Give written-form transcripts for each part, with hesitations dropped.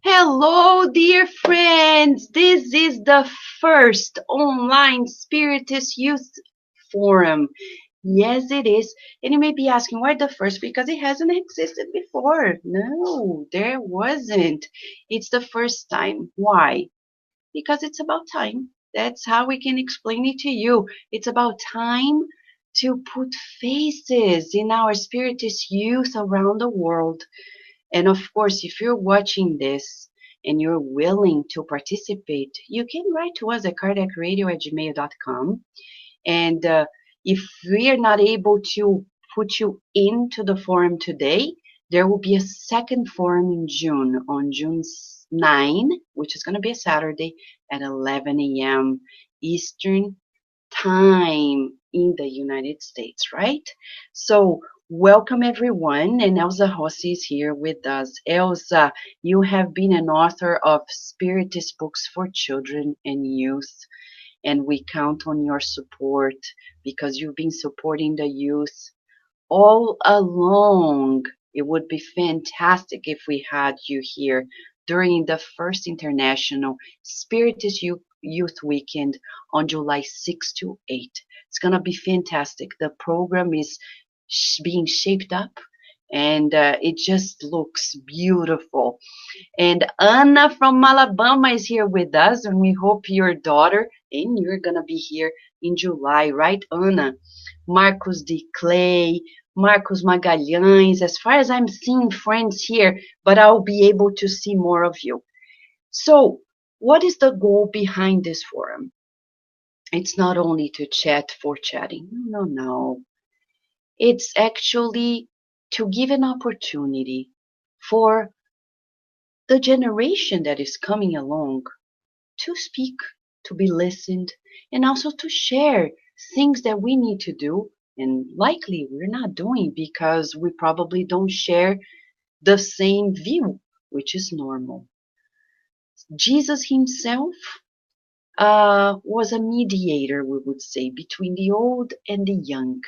Hello, dear friends. This is the first online Spiritist Youth Forum. Yes, it is. And you may be asking, why the first? Because it hasn't existed before. No, there wasn't. It's the first time. Why? Because it's about time. That's how we can explain it to you. It's about time to put faces in our Spiritist youth around the world. And of course, if you're watching this and you're willing to participate, you can write to us at kardecradio@gmail.com. And if we are not able to put you into the forum today, there will be a second forum in June, on June 9, which is going to be a Saturday at 11 a.m. Eastern time in the United States, right? So, welcome everyone. And Elsa Rossi is here with us. Elsa, you have been an author of Spiritist books for children and youth, and we count on your support because you've been supporting the youth all along. It would be fantastic if we had you here during the first International Spiritist Youth Weekend on July 6 to 8. It's going to be fantastic. The program is being shaped up and it just looks beautiful. And Anna from Alabama is here with us, and we hope your daughter and you're going to be here in July, right, Anna? Marcos de Clay, Marcos Magalhães. As far as I'm seeing friends here, but I'll be able to see more of you. So, what is the goal behind this forum? It's not only to chat for chatting. No, no. It's actually to give an opportunity for the generation that is coming along to speak, to be listened, and also to share things that we need to do and likely we're not doing because we probably don't share the same view, which is normal. Jesus himself was a mediator, we would say, between the old and the young.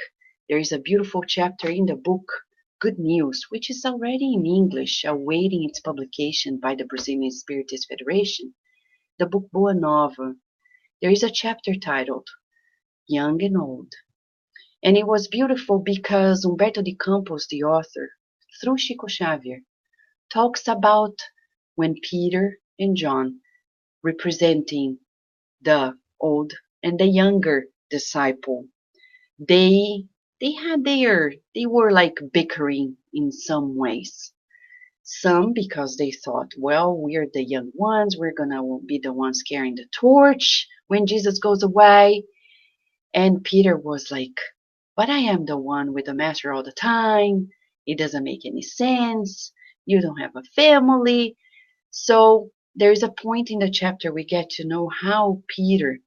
There is a beautiful chapter in the book Good News, which is already in English, awaiting its publication by the Brazilian Spiritist Federation. The book Boa Nova. There is a chapter titled Young and Old. And it was beautiful because Humberto de Campos, the author, through Chico Xavier, talks about when Peter and John, representing the old and the younger disciple, they they were like bickering in some ways. Some because they thought, well, we're the young ones, we're gonna be the ones carrying the torch when Jesus goes away. And Peter was like, but I am the one with the master all the time. It doesn't make any sense. You don't have a family. So there's a point in the chapter we get to know how Peter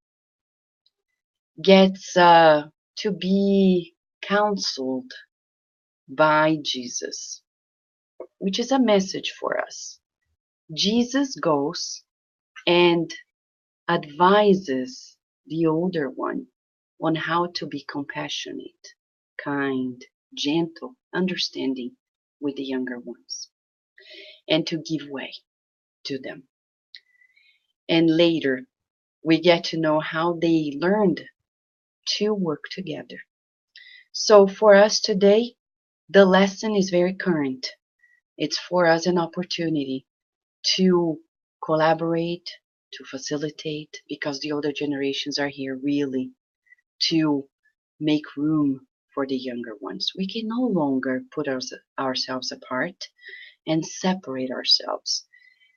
gets to be counseled by Jesus, which is a message for us. Jesus goes and advises the older one on how to be compassionate, kind, gentle, understanding with the younger ones, and to give way to them. And later, we get to know how they learned to work together. So for us today, the lesson is very current. It's for us an opportunity to collaborate, to facilitate, because the older generations are here really to make room for the younger ones. We can no longer put ourselves apart and separate ourselves.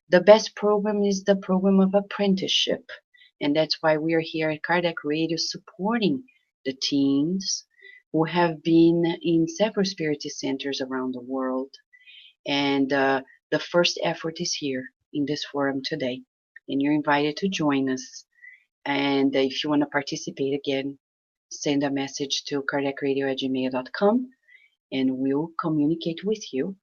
The best program is the program of apprenticeship. And that's why we are here at Kardec Radio supporting the teens who have been in several spiritist centers around the world. And the first effort is here in this forum today. And you're invited to join us. And if you want to participate again, send a message to kardecradio@gmail.com and we'll communicate with you.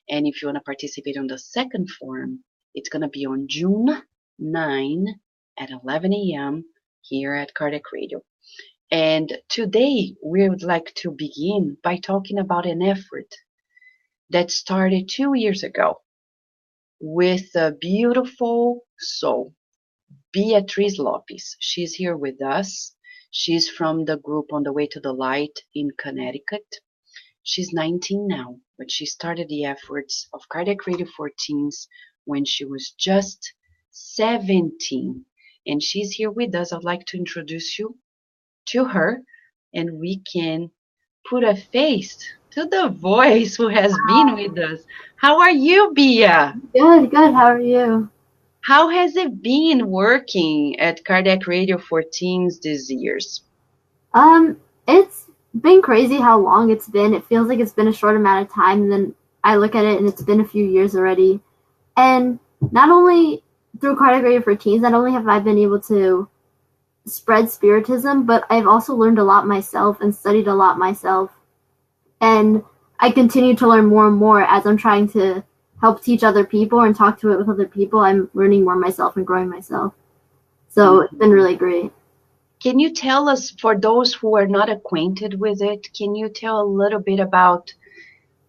And if you want to participate on the second forum, it's going to be on June 9 at 11 a.m. here at Kardec Radio. And today we would like to begin by talking about an effort that started 2 years ago with a beautiful soul, Beatriz Lopes. She's here with us. She's from the group On the Way to the Light in Connecticut. She's 19 now, but she started the efforts of Kardec Radio for Teens when she was just 17. And she's here with us. I'd like to introduce you to her, and we can put a face to the voice who has been with us. How are you, Bia? Good. How are you? How has it been working at Kardec Radio for Teens these years? It's been crazy how long it's been. It feels like it's been a short amount of time, and then I look at it and it's been a few years already. And not only through Kardec Radio for Teens, not only have I been able to spread Spiritism, but I've also learned a lot myself and studied a lot myself. And I continue to learn more and more as I'm trying to help teach other people and talk to it with other people. I'm learning more myself and growing myself. So it's been really great. Can you tell us, for those who are not acquainted with it, can you tell a little bit about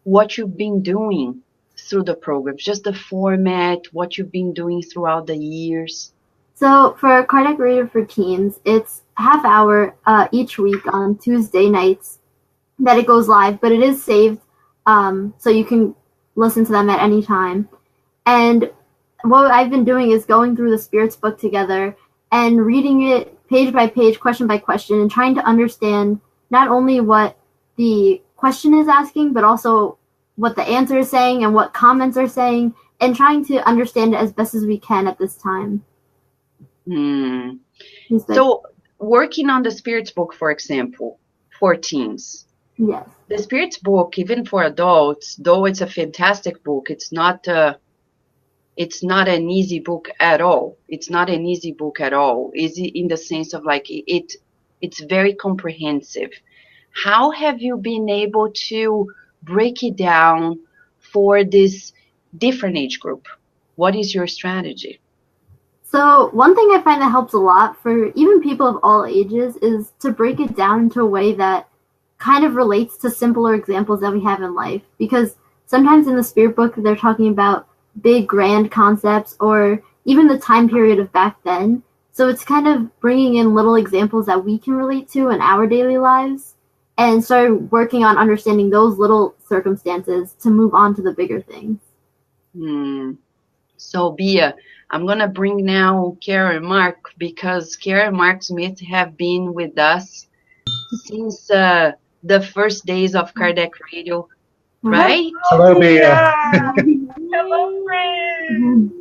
what you've been doing through the programs, just the format, what you've been doing throughout the years? So for Kardec Radio for Teens, it's half hour each week on Tuesday nights that it goes live, but it is saved, so you can listen to them at any time. And what I've been doing is going through the Spirits book together and reading it page by page, question by question, and trying to understand not only what the question is asking, but also what the answer is saying and what comments are saying, and trying to understand it as best as we can at this time. So working on the Spirits book, for example, for teens. Yes. The Spirits book, even for adults, though it's a fantastic book, it's not an easy book at all. It's not an easy book at all. Easy in the sense of like it's very comprehensive. How have you been able to break it down for this different age group? What is your strategy? So one thing I find that helps a lot for even people of all ages is to break it down into a way that kind of relates to simpler examples that we have in life. Because sometimes in the Spirit book, they're talking about big, grand concepts or even the time period of back then. So it's kind of bringing in little examples that we can relate to in our daily lives and start working on understanding those little circumstances to move on to the bigger things. So, Bia, I'm going to bring now Kara and Mark, because Kara and Mark Smith have been with us since the first days of Kardec Radio, right? Hello, Bia. Hello, friends.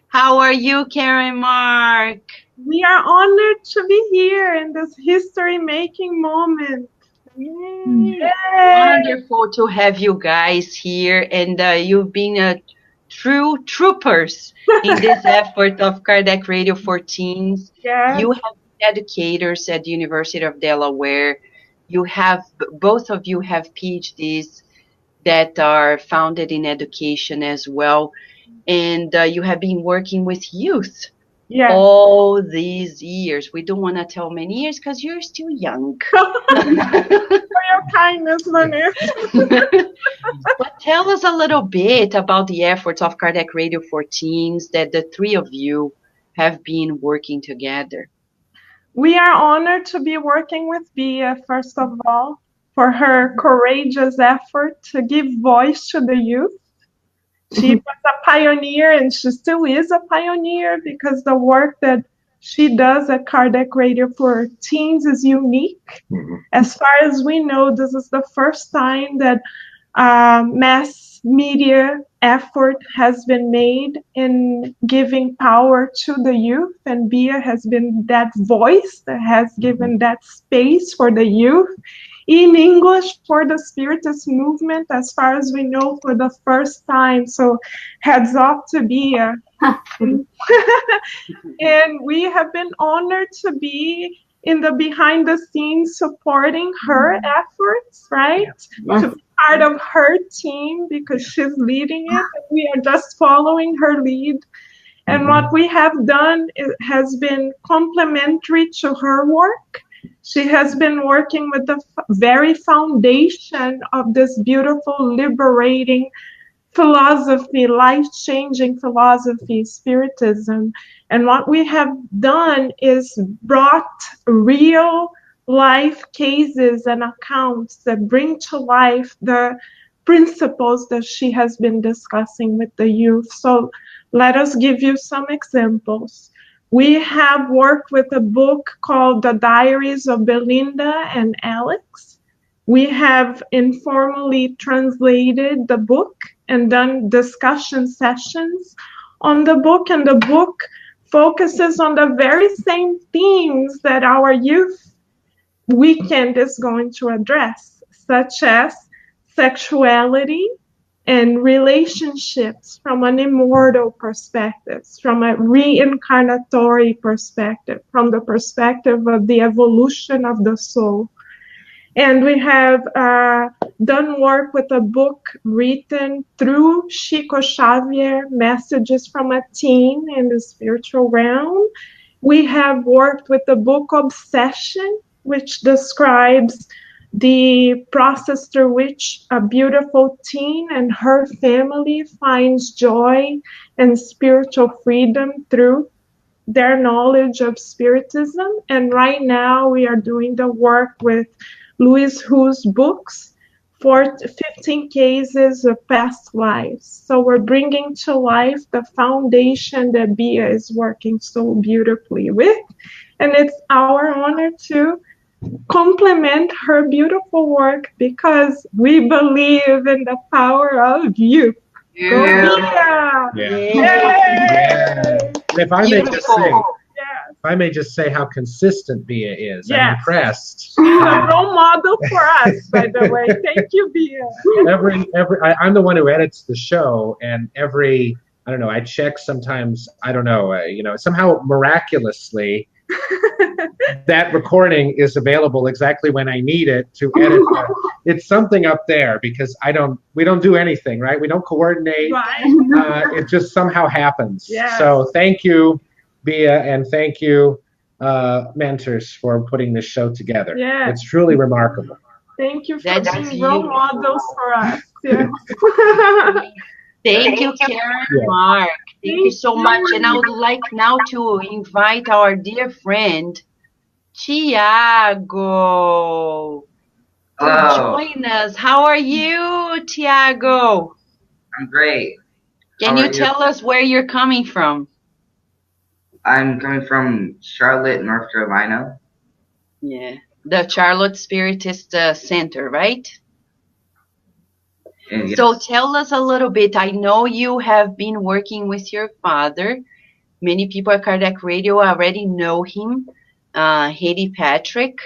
How are you, Kara and Mark? We are honored to be here in this history-making moment. Yay. Wonderful to have you guys here, and you've been true troopers in this effort of Kardec Radio for Teens. Yes. You have educators at the University of Delaware. You have, both of you have PhDs that are founded in education as well. And you have been working with youth all these years. We don't want to tell many years because you're still young. For your kindness, Vanessa. But tell us a little bit about the efforts of Kardec Radio for Teens that the three of you have been working together. We are honored to be working with Bia, first of all, for her courageous effort to give voice to the youth. She was a pioneer, and she still is a pioneer, because the work that she does at Kardec Radio for Teens is unique. As far as we know, this is the first time that mass media effort has been made in giving power to the youth, and Bia has been that voice that has given that space for the youth in English for the Spiritist movement, as far as we know, for the first time. So heads off to Bia. And we have been honored to be in the behind the scenes supporting her efforts, right? Yes. To be part of her team, because she's leading it, and we are just following her lead. And what we have done has been complementary to her work. She has been working with the very foundation of this beautiful, liberating philosophy, life-changing philosophy, Spiritism. And what we have done is brought real life cases and accounts that bring to life the principles that she has been discussing with the youth. So let us give you some examples. We have worked with a book called The Diaries of Belinda and Alex. We have informally translated the book and done discussion sessions on the book, and the book focuses on the very same themes that our youth weekend is going to address, such as sexuality and relationships from an immortal perspective, from a reincarnatory perspective, from the perspective of the evolution of the soul. And we have done work with a book written through Chico Xavier, Messages from a Teen in the Spiritual Realm. We have worked with the book Obsession, which describes the process through which a beautiful teen and her family finds joy and spiritual freedom through their knowledge of Spiritism. And right now we are doing the work with Louis Hu's books for 15 cases of past lives. So we're bringing to life the foundation that Bia is working so beautifully with. And it's our honor to complement her beautiful work because we believe in the power of youth. Go Bia! Yeah. If I may just say, Yes. if I may just say how consistent Bia is, I'm Yes. impressed. She's a role model for us, by the way. Thank you, Bia. I'm the one who edits the show, and I don't know, I check sometimes, I don't know, somehow miraculously that recording is available exactly when I need it to edit. It's something up there because we don't do anything, right? We don't coordinate. Right. It just somehow happens. Yes. So thank you, Bia, and thank you, mentors, for putting this show together. Yes. It's truly remarkable. Thank you for That's being role beautiful. models for us. Yes. Thank you, Karen, Yeah. Mark. Thank you so Thank much. you. And I would like now to invite our dear friend, Tiago, to Hello, join us. How are you, Tiago? I'm great. Can How you are you? tell us where you're coming from? I'm coming from Charlotte, North Carolina. Yeah, the Charlotte Spiritist Center, right? And yes, So tell us a little bit. I know you have been working with your father. Many people at Kardec Radio already know him, Haiti Patrick,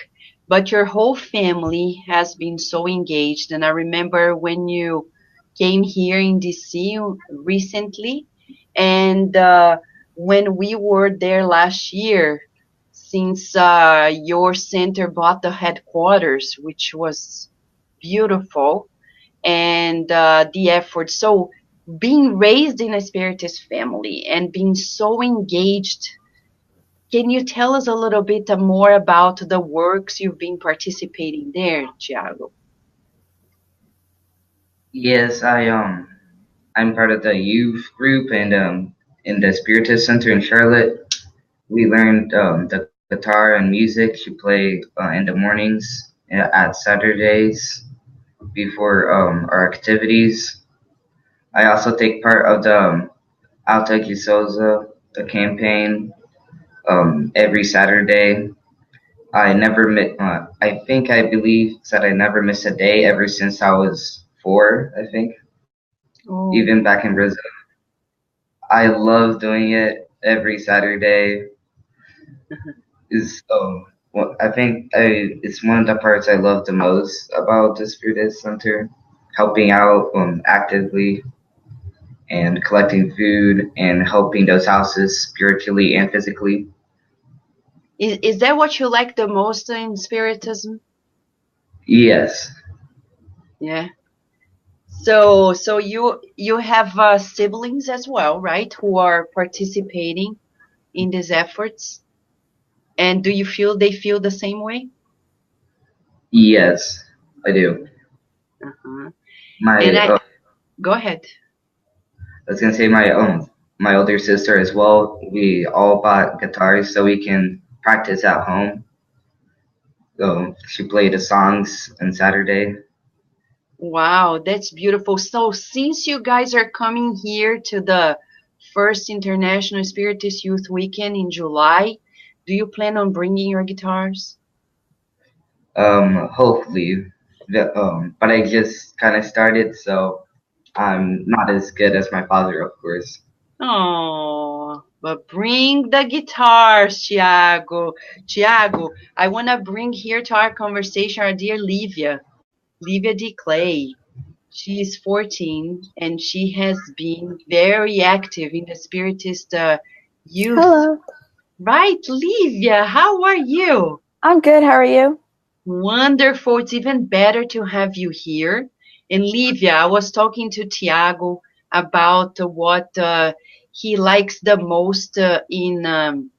but your whole family has been so engaged. And I remember when you came here in DC recently, and when we were there last year, since your center bought the headquarters, which was beautiful, and the effort. So being raised in a Spiritist family and being so engaged, can you tell us a little bit more about the works you've been participating there, Tiago? yes, I'm part of the youth group, and in the Spiritist Center in Charlotte, we learned the guitar and music to play in the mornings at Saturdays before our activities. I also take part of the Alta Gisosa, the campaign, every Saturday. I believe that I never missed a day ever since I was 4, I think, Oh, even back in Brazil. I love doing it every Saturday. It's one of the parts I love the most about the Spiritist Center, helping out actively and collecting food and helping those houses spiritually and physically. is that what you like the most in Spiritism? Yes, Yeah. So you have siblings as well, right? Who are participating in these efforts? And do you feel they feel the same way? yes, I do. Uh-huh. And My go ahead. I was gonna say my older sister as well. We all bought guitars so we can practice at home. So she played the songs on Saturday. Wow, that's beautiful. So, since you guys are coming here to the first International Spiritist Youth Weekend in July, do you plan on bringing your guitars? Hopefully, but I just kind of started, so I'm not as good as my father, of course. Oh, but bring the guitars, Tiago. Tiago, I want to bring here to our conversation our dear Livia de Clay. She is 14 and she has been very active in the Spiritist youth. Hello. Right, Livia, how are you? I'm good. How are you? Wonderful. It's even better to have you here. And Livia, I was talking to Tiago about what he likes the most in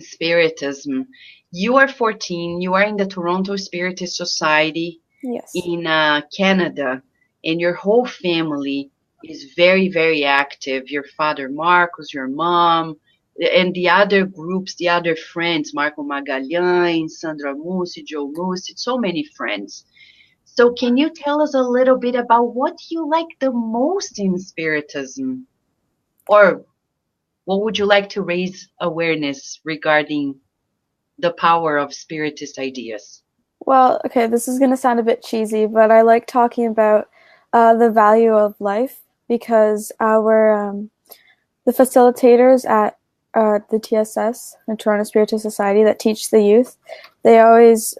Spiritism. You are 14. You are in the Toronto Spiritist Society Yes. in Canada, and your whole family is very, very active. Your father, Marcos, your mom, and the other groups, the other friends, Marco Magalhães, Sandra Mussi, Joe Mussi, so many friends. So can you tell us a little bit about what you like the most in Spiritism? Or what would you like to raise awareness regarding the power of Spiritist ideas? Well, okay, this is going to sound a bit cheesy, but I like talking about the value of life because the facilitators at the TSS, the Toronto Spiritist Society, that teach the youth, they always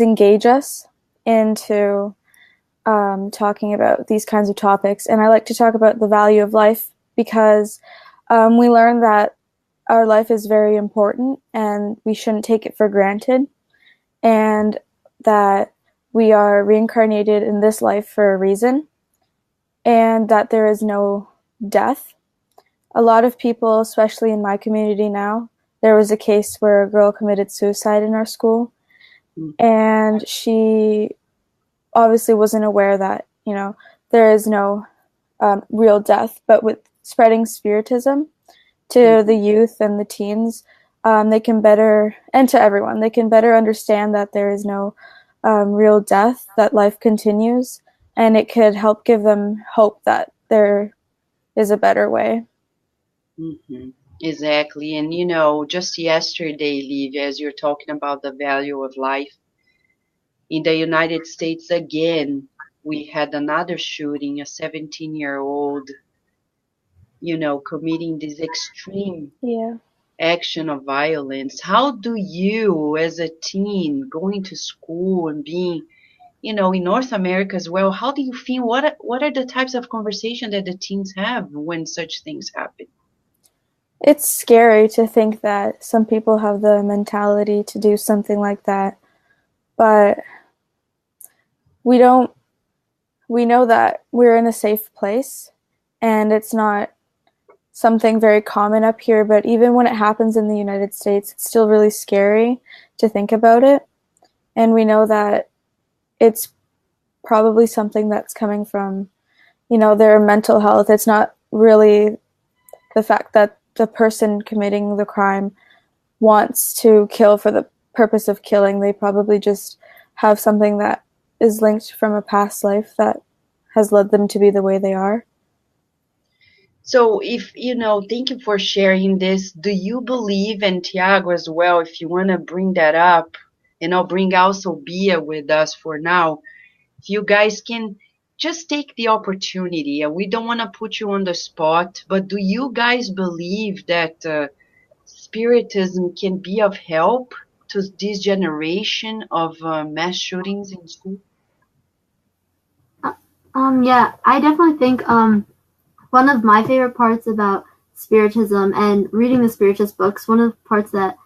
engage us into talking about these kinds of topics. And I like to talk about the value of life because we learn that our life is very important and we shouldn't take it for granted, and that we are reincarnated in this life for a reason, and that there is no death. A lot of people, especially in my community now, there was a case where a girl committed suicide in our school, and she obviously wasn't aware that, there is no real death. But with spreading Spiritism to the youth and the teens, they can better, and to everyone, they can better understand that there is no real death, that life continues, and it could help give them hope that there is a better way. Mm-hmm. Exactly. And just yesterday, Livia, as you're talking about the value of life, in the United States again, we had another shooting, a 17-year-old, committing this extreme action of violence. How do you, as a teen, going to school and being, in North America as well, how do you feel? What are the types of conversation that the teens have when such things happen? It's scary to think that some people have the mentality to do something like that, but we know that we're in a safe place, and it's not something very common up here, but even when it happens in the United States, it's still really scary to think about it. And we know that it's probably something that's coming from, their mental health. It's not really the fact that the person committing the crime wants to kill for the purpose of killing. They probably just have something that is linked from a past life that has led them to be the way they are. So thank you for sharing this. Do you believe, and Tiago as well, if you want to bring that up, and I'll bring also Bia with us for now, if you guys can just take the opportunity. We don't want to put you on the spot, but do you guys believe that Spiritism can be of help to this generation of mass shootings in school? Yeah, I definitely think one of my favorite parts about Spiritism and reading the Spiritist books, one of the parts that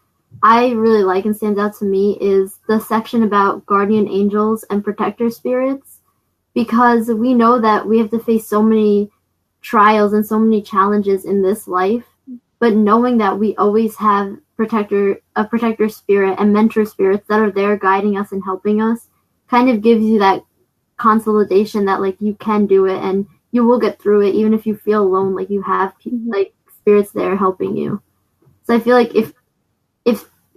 I really like and stands out to me is the section about guardian angels and protector spirits, because we know that we have to face so many trials and so many challenges in this life, but knowing that we always have a protector spirit and mentor spirits that are there guiding us and helping us kind of gives you that consolidation that like you can do it and you will get through it, even if you feel alone. Like you have like spirits there helping you. So I feel like if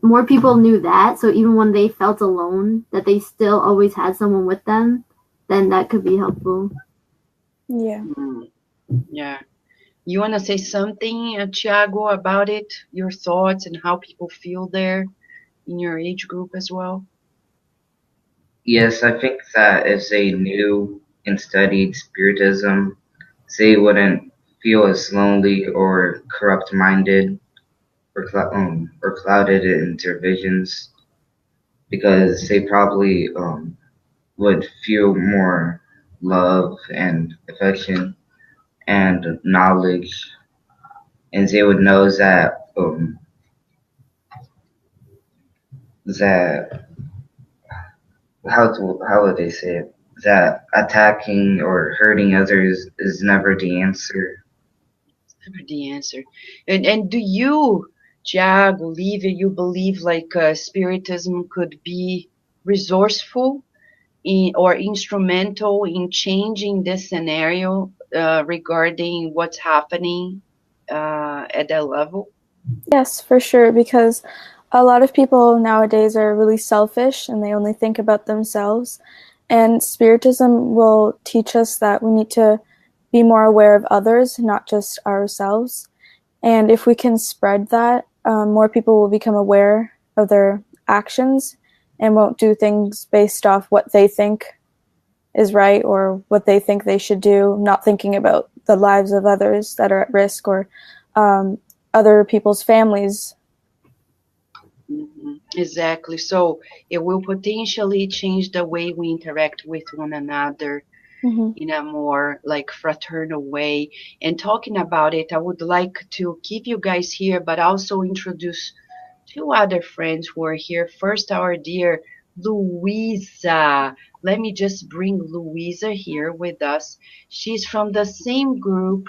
more people knew that, so even when they felt alone, that they still always had someone with them, then that could be helpful. Yeah. Yeah. You want to say something, Thiago, about it? Your thoughts and how people feel there in your age group as well? Yes, I think that if they knew and studied Spiritism, they wouldn't feel as lonely or corrupt-minded or clouded in their visions, because they probably would feel more love and affection and knowledge, and they would know that how would they say it? That attacking or hurting others is never the answer. Never the answer. And do you, Jag, Olivia, you believe like Spiritism could be resourceful or instrumental in changing this scenario regarding what's happening at that level? Yes, for sure, because a lot of people nowadays are really selfish and they only think about themselves. And Spiritism will teach us that we need to be more aware of others, not just ourselves. And if we can spread that, more people will become aware of their actions and won't do things based off what they think is right or what they think they should do, not thinking about the lives of others that are at risk or other people's families. Exactly. So it will potentially change the way we interact with one another in a more like fraternal way. And talking about it, I would like to keep you guys here, but also introduce two other friends who are here. First, our dear Louisa. Let me just bring Louisa here with us. She's from the same group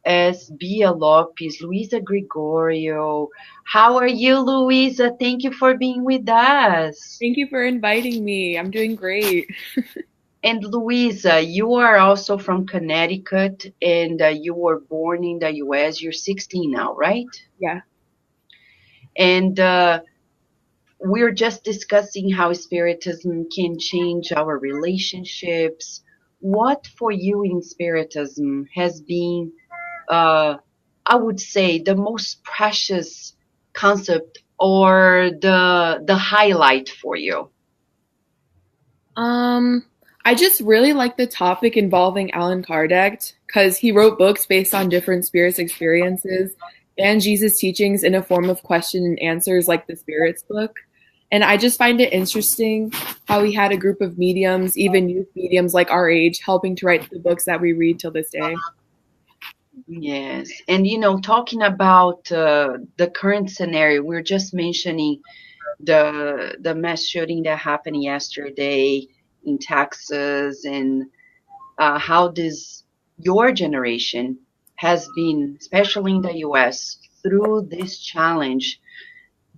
as Bia Lopes, Luisa Gregorio. How are you, Luisa? Thank you for being with us. Thank you for inviting me. I'm doing great. And Luisa, you are also from Connecticut and you were born in the US. You're 16 now, right? Yeah. And we're just discussing how Spiritism can change our relationships. What for you in Spiritism has been I would say the most precious concept or the highlight for you? I just really like the topic involving Allan Kardec because he wrote books based on different spirits' experiences and Jesus' teachings in a form of question and answers like the Spirits book. And I just find it interesting how he had a group of mediums, even youth mediums like our age, helping to write the books that we read till this day. Yes. And talking about the current scenario, we're just mentioning the mass shooting that happened yesterday in Texas and how your generation has been, especially in the US, through this challenge.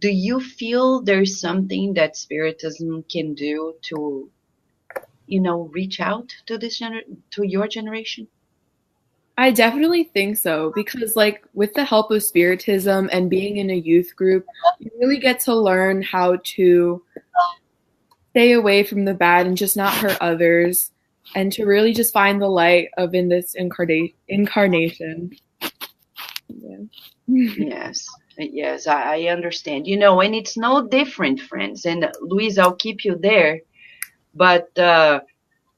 Do you feel there's something that Spiritism can do to, reach out to to your generation? I definitely think so because, like, with the help of Spiritism and being in a youth group, you really get to learn how to stay away from the bad and just not hurt others and to really just find the light of in this incarnation. Yeah. Yes, I understand. And it's no different, friends. And Luis, I'll keep you there. But I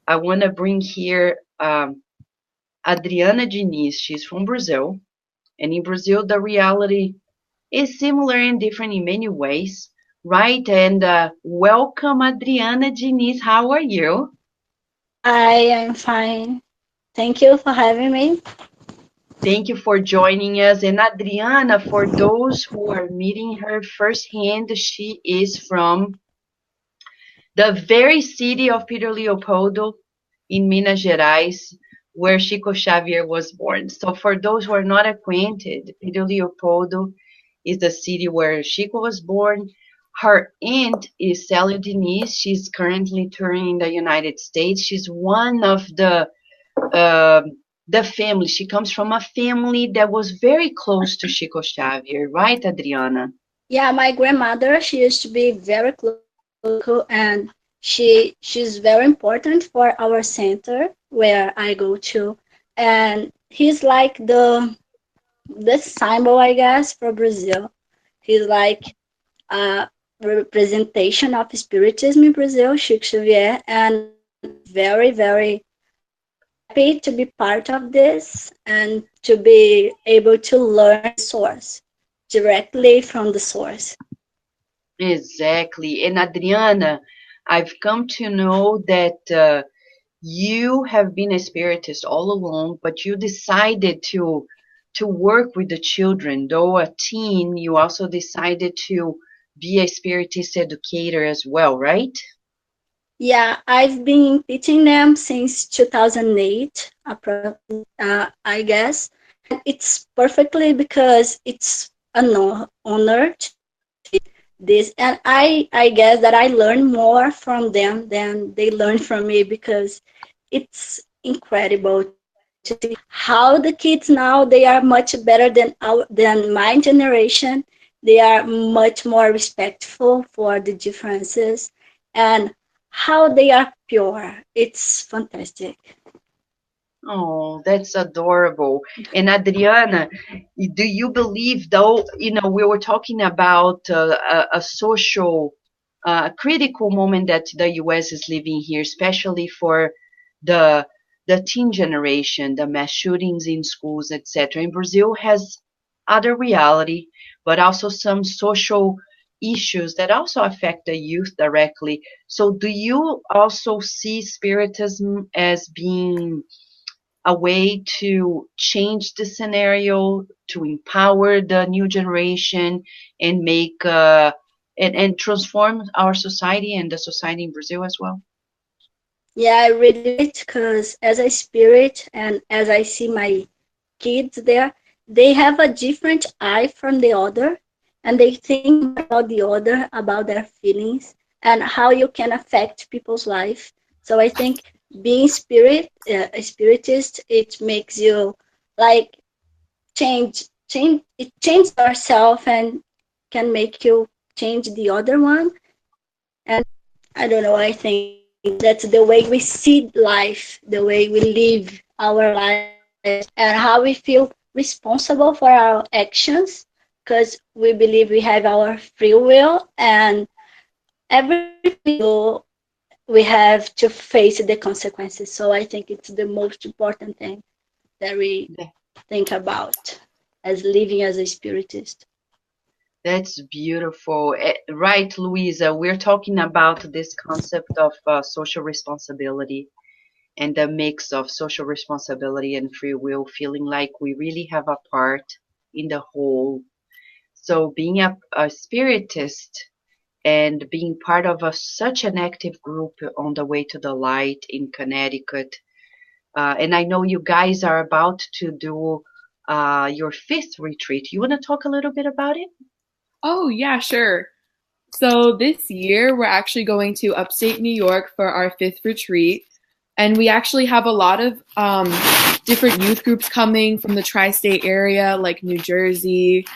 want to bring here Adriana Diniz. She's from Brazil. And in Brazil, the reality is similar and different in many ways, right? And welcome, Adriana Diniz. How are you? I am fine. Thank you for having me. Thank you for joining us. And Adriana, for those who are meeting her firsthand, she is from the very city of Peter Leopoldo in Minas Gerais, where Chico Xavier was born. So for those who are not acquainted, Peter Leopoldo is the city where Chico was born. Her aunt is Célia Diniz. She's currently touring in the United States. She's one of the the family. She comes from a family that was very close to Chico Xavier, right, Adriana? Yeah, my grandmother, she used to be very close and she's very important for our center where I go to. And he's like the symbol, I guess, for Brazil. He's like a representation of Spiritism in Brazil, Chico Xavier, and very, very happy to be part of this and to be able to learn source directly from the source. Exactly. And Adriana, I've come to know that you have been a spiritist all along, but you decided to work with the children. Though a teen, you also decided to be a spiritist educator as well, right? Yeah, I've been teaching them since 2008, I guess. And it's perfectly because it's an honor to this. And I guess that I learn more from them than they learn from me because it's incredible to see how the kids now, they are much better than my generation. They are much more respectful for the differences and how they are pure. It's fantastic. Oh, that's adorable. And Adriana, do you believe, though, we were talking about a social, critical moment that the US is living here, especially for the the teen generation, the mass shootings in schools, etc. And Brazil has other reality, but also some social issues that also affect the youth directly. So do you also see Spiritism as being a way to change the scenario, to empower the new generation, and make and transform our society and the society in Brazil as well? Yeah, I read it because as a spirit and as I see my kids there, they have a different eye from the other and they think more about the other, about their feelings and how you can affect people's life. So I think being a spiritist, it makes you like it changes yourself and can make you change the other one. And I don't know, I think that's the way we see life, the way we live our lives, and how we feel responsible for our actions because we believe we have our free will and everything we do, we have to face the consequences. So I think it's the most important thing that we think about as living as a spiritist. That's beautiful. Right, Louisa? We're talking about this concept of social responsibility and the mix of social responsibility and free will, feeling like we really have a part in the whole. So, being a spiritist and being part of such an active group on the way to the light in Connecticut, and I know you guys are about to do your fifth retreat. You want to talk a little bit about it? Oh, yeah, sure. So this year, we're actually going to upstate New York for our fifth retreat. And we actually have a lot of different youth groups coming from the tri-state area, like New Jersey,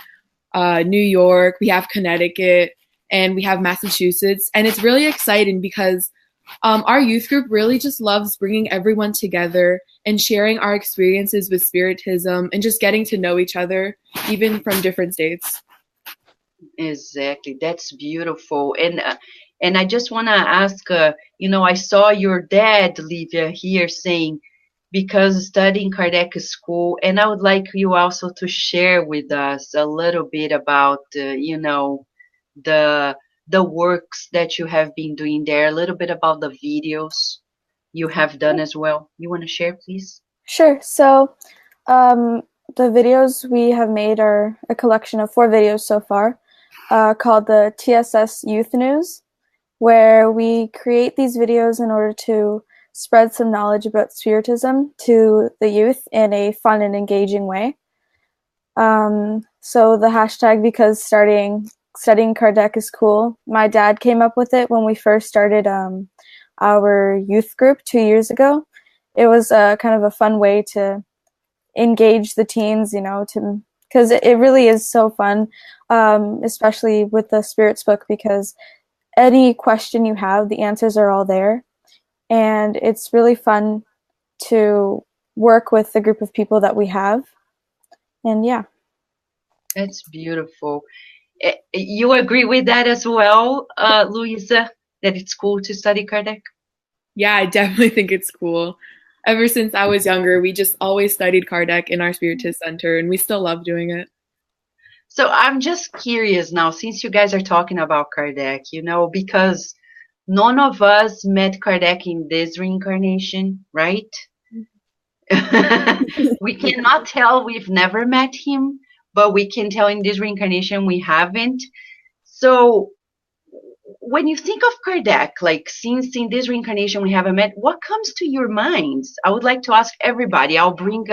New York, we have Connecticut, and we have Massachusetts. And it's really exciting because our youth group really just loves bringing everyone together and sharing our experiences with Spiritism and just getting to know each other, even from different states. Exactly. That's beautiful. And I just want to ask, I saw your dad, Livia, here saying, because studying Kardec school, and I would like you also to share with us a little bit about, the the works that you have been doing there, a little bit about the videos you have done as well. You want to share, please? Sure. So the videos we have made are a collection of 4 videos so far called the TSS Youth News, where we create these videos in order to spread some knowledge about Spiritism to the youth in a fun and engaging way. So the hashtag, because studying Kardec is cool, my dad came up with it when we first started our youth group 2 years ago. it was kind of a fun way to engage the teens, because it really is so fun, especially with the Spirits book, because any question you have, the answers are all there. And it's really fun to work with the group of people that we have. And yeah. That's beautiful. You agree with that as well, Louisa, that it's cool to study Kardec? Yeah, I definitely think it's cool. Ever since I was younger, we just always studied Kardec in our Spiritist Center, and we still love doing it. So I'm just curious now, since you guys are talking about Kardec, because none of us met Kardec in this reincarnation, right? We cannot tell we've never met him, but we can tell in this reincarnation we haven't. So when you think of Kardec, like since in this reincarnation we haven't met, what comes to your minds? I would like to ask everybody. I'll bring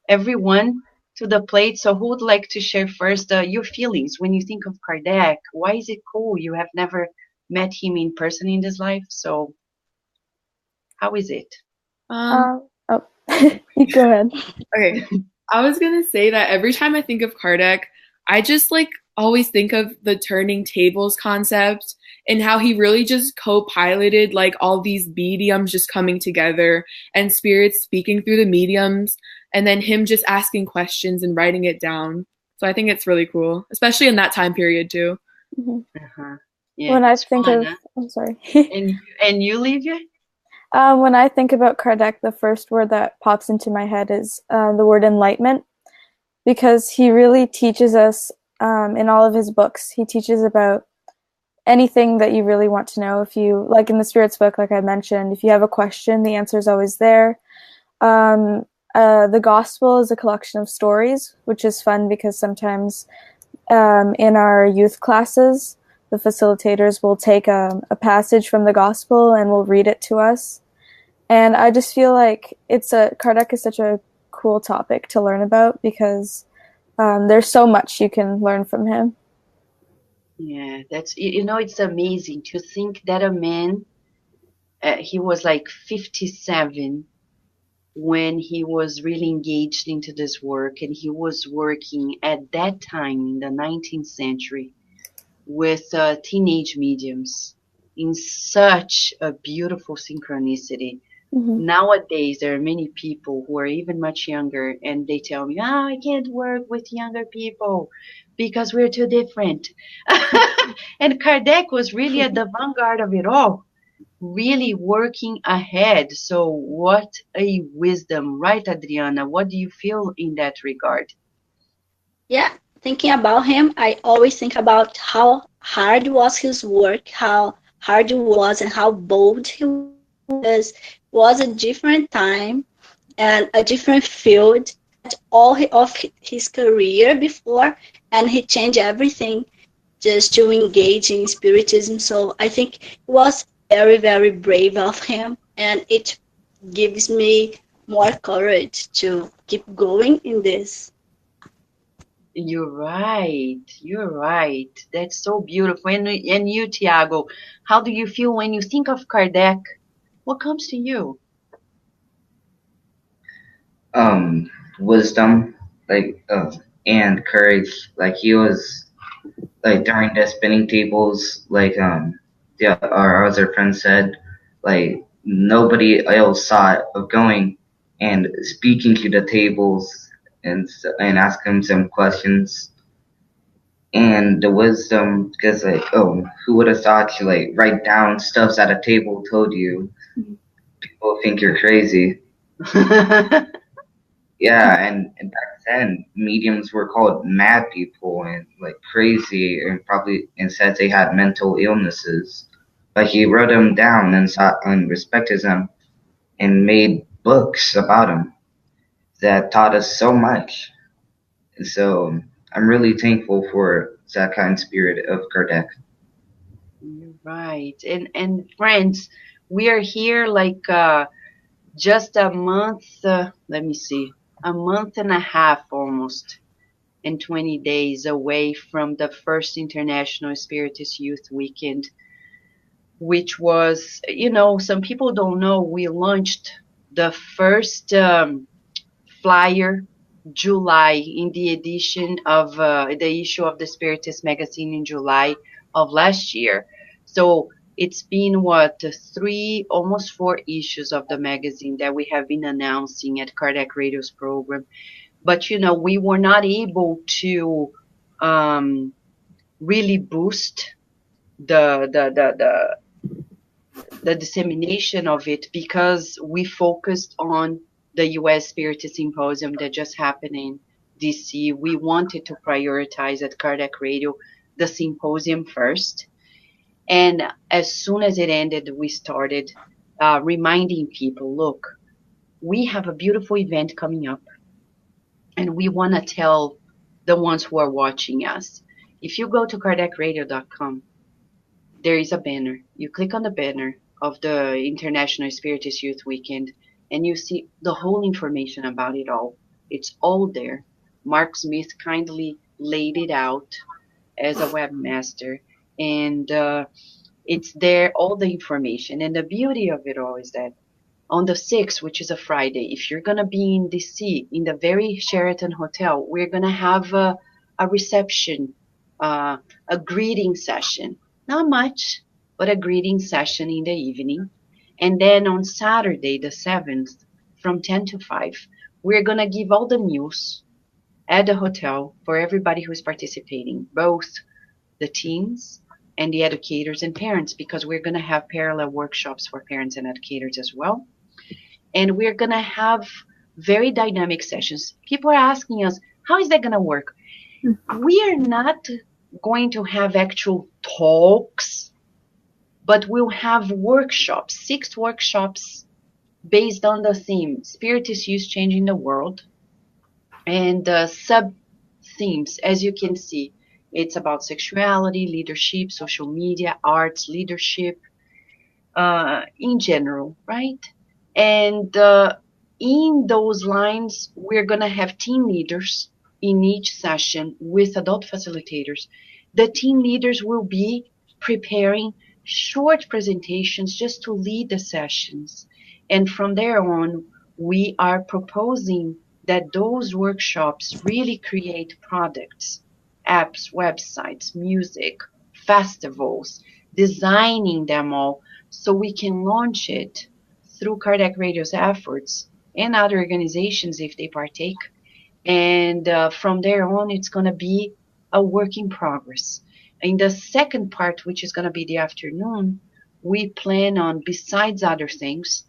everyone to the plate. So who would like to share first your feelings when you think of Kardec? Why is it cool? You have never met him in person in this life. So how is it? You go ahead. Okay. I was going to say that every time I think of Kardec, I just always think of the turning tables concept and how he really just co-piloted all these mediums just coming together and spirits speaking through the mediums, and then him just asking questions and writing it down. So I think it's really cool, especially in that time period too. Uh-huh. Yeah, when I think fun, of, huh? I'm sorry. and you, Livia? When I think about Kardec, the first word that pops into my head is the word enlightenment, because he really teaches us in all of his books. He teaches about anything that you really want to know. If you, like in the Spirits book, like I mentioned, if you have a question, the answer is always there. The Gospel is a collection of stories, which is fun because sometimes in our youth classes, the facilitators will take a passage from the Gospel and will read it to us. And I just feel like Kardec is such a cool topic to learn about because there's so much you can learn from him. Yeah, that's, it's amazing to think that a man, he was 57 when he was really engaged into this work, and he was working at that time in the 19th century with teenage mediums in such a beautiful synchronicity. Mm-hmm. Nowadays, there are many people who are even much younger, and they tell me, I can't work with younger people because we're too different. And Kardec was really at the vanguard of it all, really working ahead. So what a wisdom, right, Adriana? What do you feel in that regard? Yeah, thinking about him, I always think about how hard was his work, how hard it was, and how bold he was. It was a different time and a different field. All of his career before, and he changed everything just to engage in Spiritism. So I think it was very, very brave of him, and it gives me more courage to keep going in this. You're right. You're right. That's so beautiful. And you, Tiago, how do you feel when you think of Kardec? What comes to you? Wisdom, and courage. He was during the spinning tables, our other friend said, nobody else thought of going and speaking to the tables and asking them some questions. And the wisdom, because who would have thought to write down stuff that a table told you? People think you're crazy. Yeah, and back then mediums were called mad people and crazy, and said they had mental illnesses. But he wrote them down and respected them and made books about them that taught us so much. And so I'm really thankful for that kind of spirit of Kardec. You're right. And friends, we are here just a month, a month and a half almost, and 20 days away from the first International Spiritist Youth Weekend, which was, some people don't know, we launched the first flyer July in the edition of the issue of the Spiritist magazine in July of last year. So it's been almost 4 issues of the magazine that we have been announcing at Kardec Radio's program. But we were not able to really boost the dissemination of it because we focused on the U.S. Spiritist Symposium that just happened in D.C. We wanted to prioritize at Kardec Radio the symposium first. And as soon as it ended, we started reminding people, look, we have a beautiful event coming up, and we want to tell the ones who are watching us. If you go to kardecradio.com, there is a banner. You click on the banner of the International Spiritist Youth Weekend, and you see the whole information about it all. It's all there. Mark Smith kindly laid it out as a webmaster, and it's there, all the information. And the beauty of it all is that on the 6th, which is a Friday, if you're going to be in DC, in the very Sheraton Hotel, we're going to have a reception, a greeting session. Not much, but a greeting session in the evening. And then on Saturday, the 7th, from 10 to 5, we're going to give all the news at the hotel for everybody who's participating, both the teens and the educators and parents, because we're going to have parallel workshops for parents and educators as well. And we're going to have very dynamic sessions. People are asking us, how is that going to work? We are not going to have actual talks, but we'll have workshops, 6 workshops based on the theme, Spiritist Youth Changing the World. And sub-themes, as you can see, it's about sexuality, leadership, social media, arts, leadership, in general, right? And in those lines, we're going to have team leaders in each session with adult facilitators. The team leaders will be preparing short presentations just to lead the sessions. And from there on, we are proposing that those workshops really create products, apps, websites, music, festivals, designing them all so we can launch it through Kardec Radio's efforts and other organizations if they partake. And from there on, it's going to be a work in progress. In the second part, which is going to be the afternoon, we plan on, besides other things,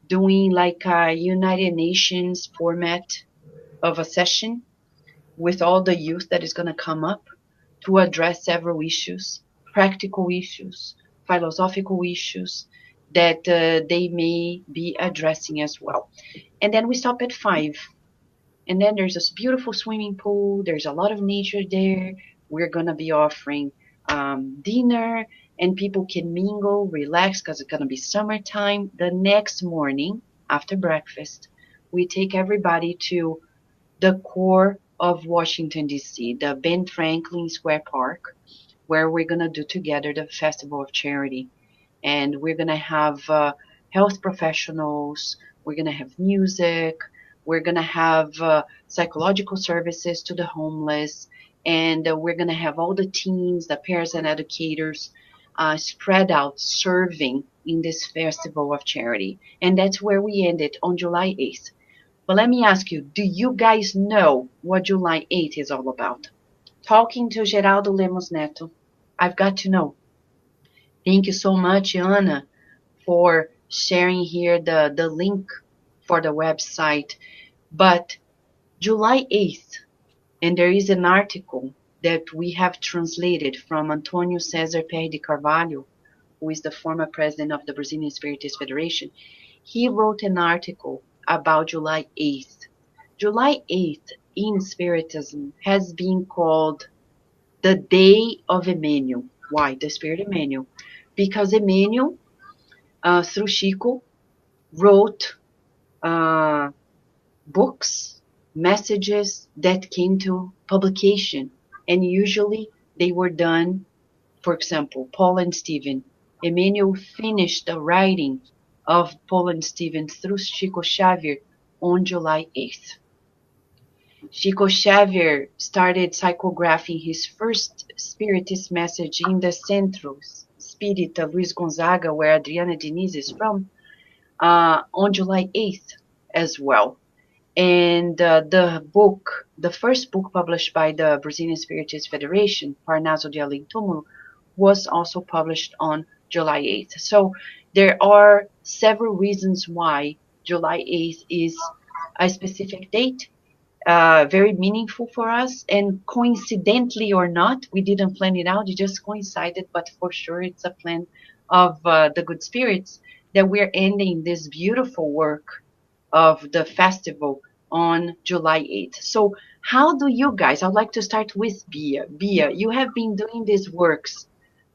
doing like a United Nations format of a session with all the youth that is going to come up to address several issues, practical issues, philosophical issues that they may be addressing as well. And then we stop at 5. And then there's this beautiful swimming pool. There's a lot of nature there. We're going to be offering dinner, and people can mingle, relax, because it's going to be summertime. The next morning, after breakfast, we take everybody to the core of Washington, D.C., the Ben Franklin Square Park, where we're going to do together the Festival of Charity. And we're going to have health professionals. We're going to have music. We're going to have psychological services to the homeless. And we're going to have all the teens, the parents and educators spread out serving in this Festival of Charity. And that's where we ended on July 8th. But let me ask you, do you guys know what July 8th is all about? Talking to Geraldo Lemos Neto, I've got to know. Thank you so much, Anna, for sharing here the link for the website. But July 8th, and there is an article that we have translated from Antonio Cesar Pérez de Carvalho, who is the former president of the Brazilian Spiritist Federation. He wrote an article about July 8th. July 8th in Spiritism has been called the Day of Emmanuel. Why? The Spirit Emmanuel. Because Emmanuel, through Chico, wrote books, messages that came to publication. And usually they were done, for example, Paul and Stephen. Emmanuel finished the writing of Paul and Stephen through Chico Xavier on July 8th. Chico Xavier started psychographing his first Spiritist message in the Centro Espírita Luiz Gonzaga, where Adriana Diniz is from, on July 8th as well. And the first book published by the Brazilian Spiritist Federation, Parnaso de Além Túmulo, was also published on July 8th. So there are several reasons why July 8th is a specific date, very meaningful for us. And coincidentally or not, we didn't plan it out, it just coincided, but for sure it's a plan of the good spirits that we're ending this beautiful work of the festival on July 8th. So how do you guys, I'd like to start with Bia. Bia, you have been doing these works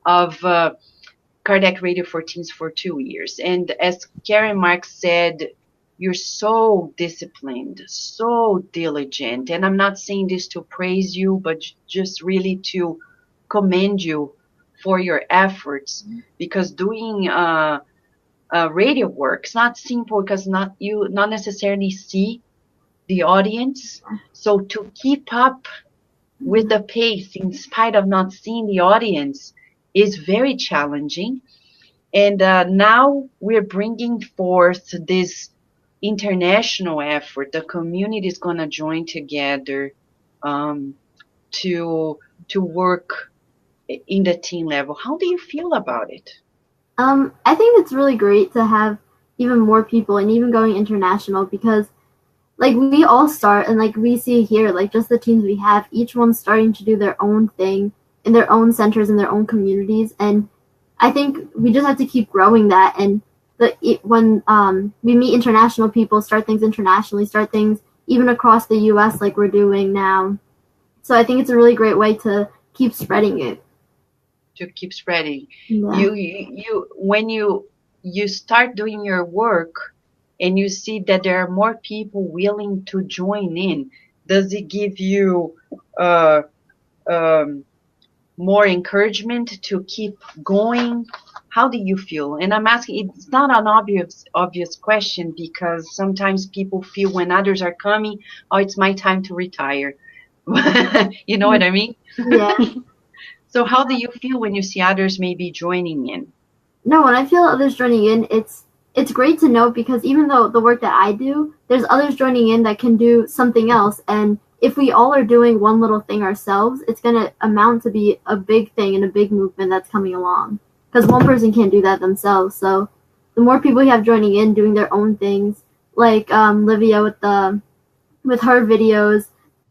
of Kardec Radio 14s for 2 years. And as Karen Marx said, you're so disciplined, so diligent. And I'm not saying this to praise you, but just really to commend you for your efforts, because doing radio work is not simple, because you not necessarily see the audience. So to keep up with the pace in spite of not seeing the audience is very challenging. And now we're bringing forth this international effort. The community is going to join together to work in the teen level. How do you feel about it? I think it's really great to have even more people and even going international, because like we all start, and like we see here, like just the teams we have, each one's starting to do their own thing in their own centers, in their own communities. And I think we just have to keep growing that. And when we meet international people, start things internationally, start things even across the US like we're doing now. So I think it's a really great way to keep spreading it. To keep spreading. Yeah. When you start doing your work and you see that there are more people willing to join in, does it give you more encouragement to keep going? How do you feel? And I'm asking, it's not an obvious question, because sometimes people feel when others are coming, oh, it's my time to retire. You know what I mean? Yeah. So how do you feel when you see others maybe joining in? No, when I feel others joining in, it's great to know, because even though the work that I do, there's others joining in that can do something else. And if we all are doing one little thing ourselves, it's going to amount to be a big thing and a big movement that's coming along. Because one person can't do that themselves. So the more people we have joining in, doing their own things, like Livia with her videos,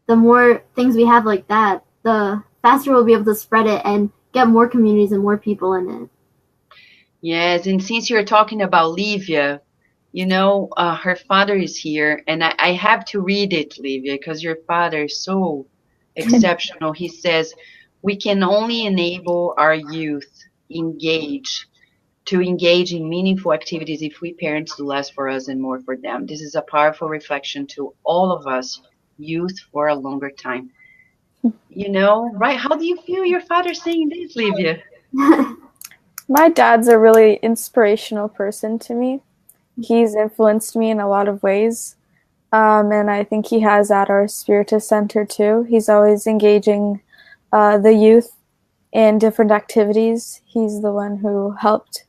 the more things we have like that, the faster we'll be able to spread it and get more communities and more people in it. Yes, and since you're talking about Livia, you know, her father is here, and I have to read it, Livia, because your father is so exceptional. He says, we can only enable our youth to engage in meaningful activities if we parents do less for us and more for them. This is a powerful reflection to all of us, youth for a longer time. You know, right? How do you feel your father saying this, Livia? My dad's a really inspirational person to me. He's influenced me in a lot of ways, and I think he has at our Spiritist Center too. He's always engaging the youth in different activities. He's the one who helped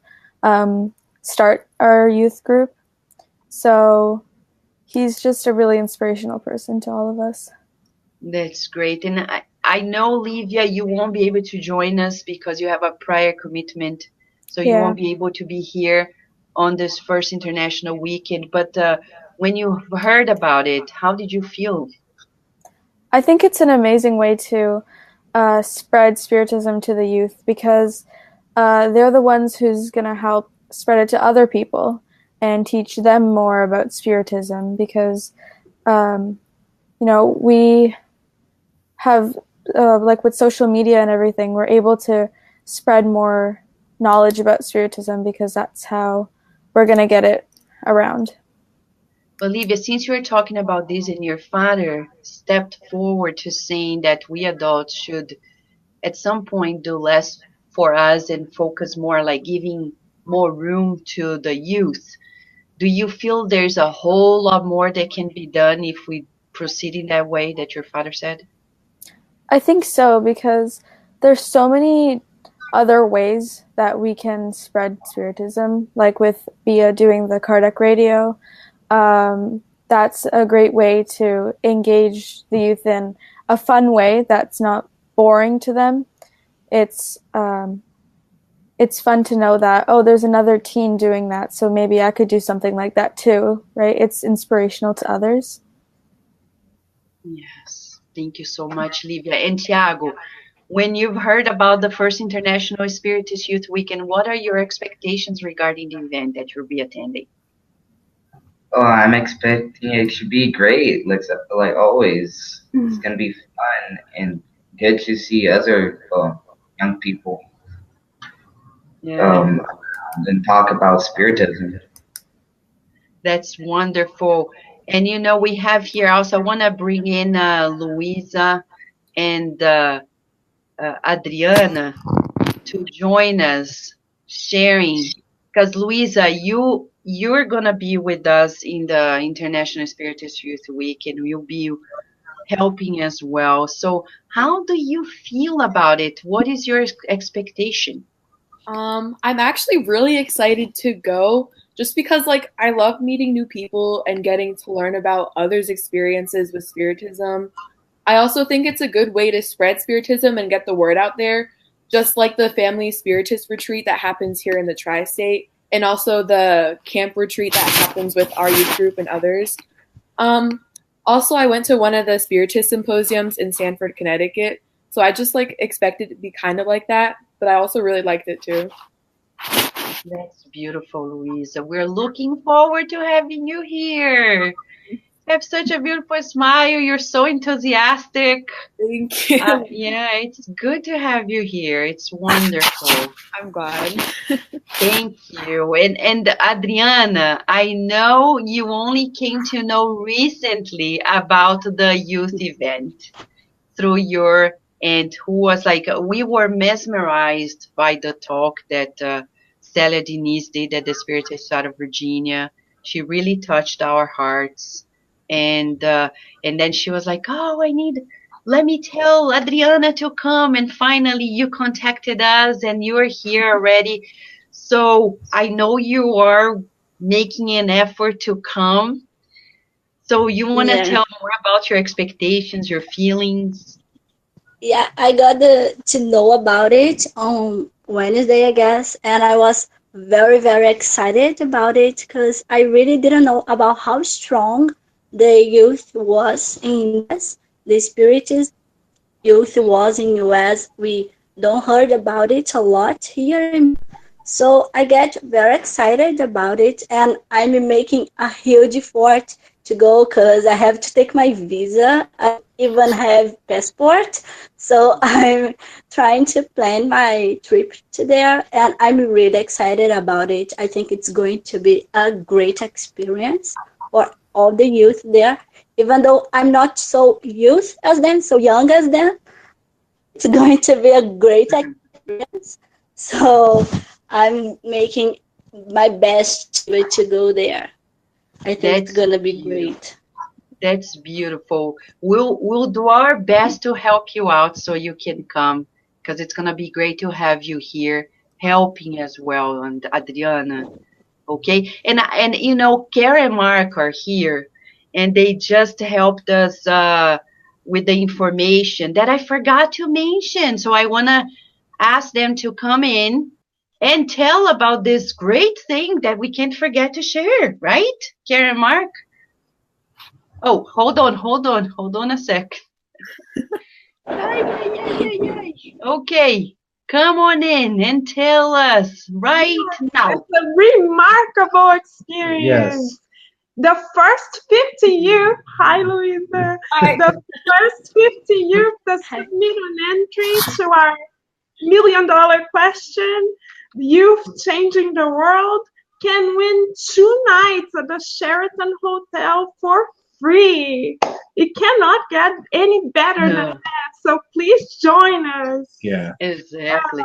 start our youth group. So he's just a really inspirational person to all of us. That's great. And I know, Livia, you won't be able to join us because you have a prior commitment. So you won't be able to be here on this first international weekend. But when you heard about it, how did you feel? I think it's an amazing way to spread Spiritism to the youth, because they're the ones who's going to help spread it to other people and teach them more about Spiritism, because, you know, we have, like with social media and everything, we're able to spread more knowledge about Spiritism, because that's how we're going to get it around. Olivia, since you were talking about this and your father stepped forward to saying that we adults should at some point do less for us and focus more, like giving more room to the youth. Do you feel there's a whole lot more that can be done if we proceed in that way that your father said? I think so, because there's so many other ways that we can spread Spiritism, like with Bia doing the Kardec radio. That's a great way to engage the youth in a fun way that's not boring to them. It's fun to know that, oh, there's another teen doing that, so maybe I could do something like that too, right? It's inspirational to others. Yes. Thank you so much, Livia. And Tiago, when you've heard about the first International Spiritist Youth Weekend, what are your expectations regarding the event that you'll be attending? Oh, I'm expecting it to be great, like always. It's gonna be fun and good to see other young people Yeah. and talk about Spiritism. That's wonderful. And we have here also, I want to bring in Luisa and Adriana to join us sharing, because Luisa, you're gonna be with us in the International Spiritist Youth Week, and you'll be helping as well. So how do you feel about it? What is your expectation? I'm actually really excited to go, just because I love meeting new people and getting to learn about others' experiences with Spiritism. I also think it's a good way to spread Spiritism and get the word out there, just like the Family Spiritist retreat that happens here in the Tri-State, and also the camp retreat that happens with our youth group and others. Also, I went to one of the Spiritist symposiums in Sanford, Connecticut, so I just expected it to be kind of like that, but I also really liked it too. That's beautiful, Luisa. We're looking forward to having you here. You have such a beautiful smile. You're so enthusiastic. Thank you. Yeah, it's good to have you here. It's wonderful. I'm glad. Thank you. And Adriana, I know you only came to know recently about the youth event through your aunt, who was we were mesmerized by the talk that Stella Denise did at the Spiritist out of Virginia. She really touched our hearts. And then she was like, oh, let me tell Adriana to come. And finally you contacted us and you are here already. So I know you are making an effort to come. So you want to tell more about your expectations, your feelings? Yeah, I got to know about it on Wednesday, I guess, and I was very, very excited about it because I really didn't know about how strong the youth was in US. The Spiritist youth was in US. We don't heard about it a lot here. So I get very excited about it, and I'm making a huge effort to go because I have to take my visa. I even have passport, so I'm trying to plan my trip to there, and I'm really excited about it. I think it's going to be a great experience for all the youth there. Even though I'm not so youth as them, so young as them, it's going to be a great experience. So I'm making my best to go there. I think it's gonna be great. That's beautiful. We'll do our best to help you out so you can come, because it's gonna be great to have you here helping as well, and Adriana. Okay, and Kara and Mark are here, and they just helped us with the information that I forgot to mention. So I wanna ask them to come in and tell about this great thing that we can't forget to share, right, Kara and Mark? Oh, hold on a sec. Okay, come on in and tell us right now. It's a remarkable experience. Yes. The first 50 youth, hi Louisa, the first 50 youth that submit an entry to our $1 million question, Youth Changing the World, can win 2 nights at the Sheraton Hotel for free. It cannot get any better than that. So please join us. Yeah. Exactly.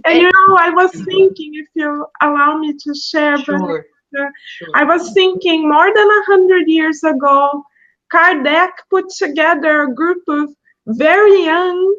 And you know, I was thinking, if you allow me to share, Sure. Vanessa, Sure. I was thinking more than 100 years ago, Kardec put together a group of very young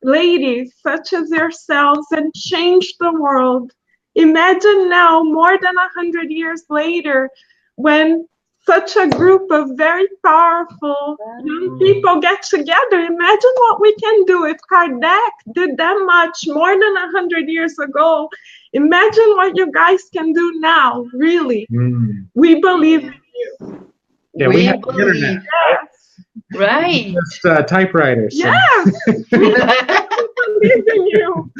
ladies, such as yourselves, and changed the world. Imagine now, more than 100 years later, when such a group of very powerful young people get together. Imagine what we can do if Kardec did that much more than 100 years ago. Imagine what you guys can do now, really. We believe in you. Yeah, we have the internet. Yes. Right. Just typewriters. Yes. We believe in you.